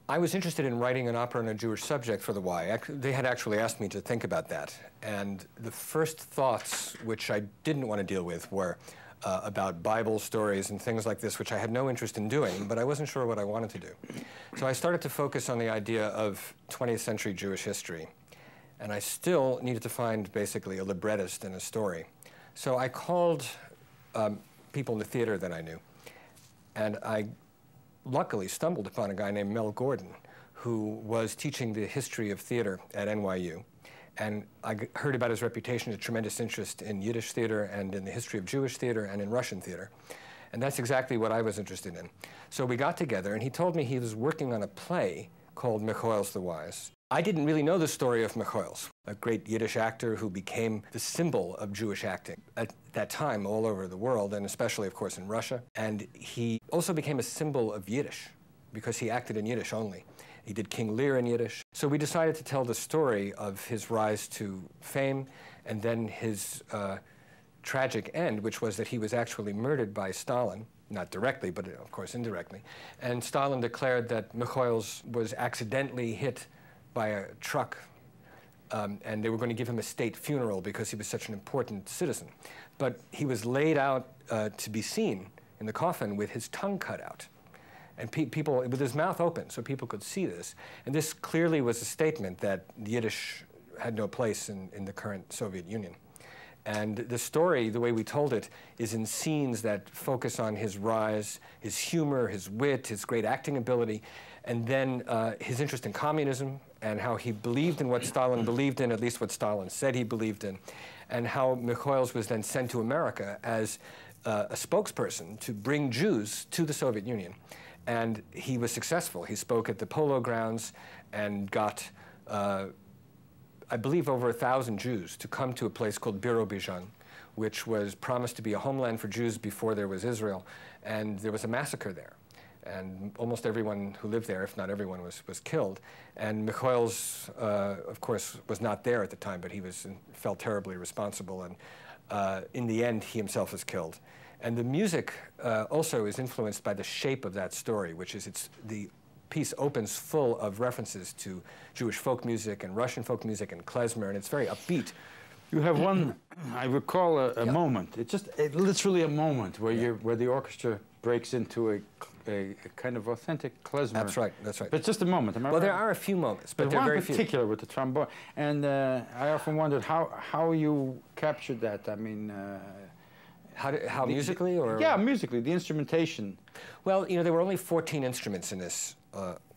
I was interested in writing an opera on a Jewish subject for the Y. They had actually asked me to think about that. And the first thoughts, which I didn't want to deal with, were about Bible stories and things like this, which I had no interest in doing, but I wasn't sure what I wanted to do. So I started to focus on the idea of 20th century Jewish history. And I still needed to find basically a librettist and a story. So I called people in the theater that I knew. And I luckily stumbled upon a guy named Mel Gordon, who was teaching the history of theater at NYU. And I heard about his reputation, a tremendous interest in Yiddish theater and in the history of Jewish theater and in Russian theater. And that's exactly what I was interested in. So we got together, and he told me he was working on a play called Mikhoels the Wise. I didn't really know the story of Mikhoels, a great Yiddish actor who became the symbol of Jewish acting at that time all over the world, and especially, of course, in Russia. And he also became a symbol of Yiddish because he acted in Yiddish only. He did King Lear in Yiddish. So we decided to tell the story of his rise to fame and then his tragic end, which was that he was actually murdered by Stalin, not directly, but of course indirectly. And Stalin declared that Mikhoels was accidentally hit by a truck, and they were going to give him a state funeral because he was such an important citizen. But he was laid out to be seen in the coffin with his tongue cut out, and people, with his mouth open, so people could see this. And this clearly was a statement that Yiddish had no place in the current Soviet Union. And the story, the way we told it, is in scenes that focus on his rise, his humor, his wit, his great acting ability, and then his interest in communism and how he believed in what Stalin believed in, at least what Stalin said he believed in, and how Mikhoels was then sent to America as a spokesperson to bring Jews to the Soviet Union. And he was successful. He spoke at the Polo Grounds and got I believe over 1,000 Jews to come to a place called Birobidzhan, which was promised to be a homeland for Jews before there was Israel. And there was a massacre there. And almost everyone who lived there, if not everyone, was killed. And Mikhoels, of course, was not there at the time, but he felt terribly responsible. And in the end, he himself was killed. And the music also is influenced by the shape of that story, which is the piece opens full of references to Jewish folk music and Russian folk music and klezmer, and it's very upbeat. You have one, I recall a moment. It's just literally a moment where where the orchestra breaks into a kind of authentic klezmer. That's right, that's right. But just a moment, am I right? Well, there are a few moments, but they're very few. One particular with the trombone. And I often wondered how you captured that. I mean, how musically, or? Yeah, musically, the instrumentation. Well, you know, there were only 14 instruments in this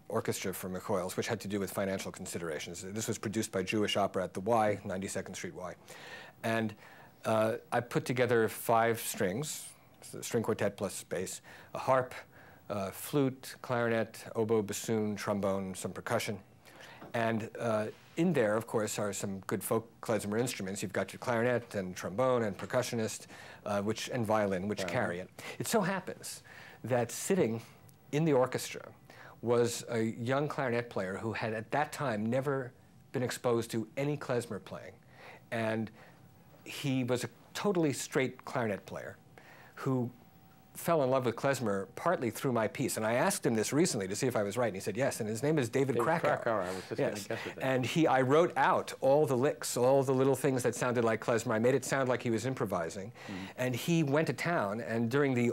orchestra for Mikhoels, which had to do with financial considerations. This was produced by Jewish Opera at the Y, 92nd Street Y. And I put together 5 strings, string quartet plus bass, a harp, flute, clarinet, oboe, bassoon, trombone, some percussion. And in there, of course, are some good folk klezmer instruments. You've got your clarinet and trombone and percussionist, and violin, which carry it. It so happens that sitting in the orchestra was a young clarinet player who had at that time never been exposed to any klezmer playing. And he was a totally straight clarinet player who fell in love with klezmer partly through my piece. And I asked him this recently to see if I was right, and he said yes. And his name is David Krakauer. Krakauer, I was just going to guess it. And I wrote out all the licks, all the little things that sounded like klezmer. I made it sound like he was improvising. And he went to town, and during the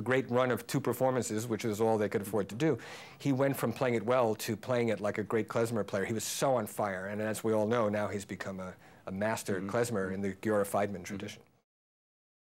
great run of 2 performances, which is all they could afford to do, he went from playing it well to playing it like a great klezmer player. He was so on fire, and as we all know, now he's become a master klezmer in the Giora Feidman tradition.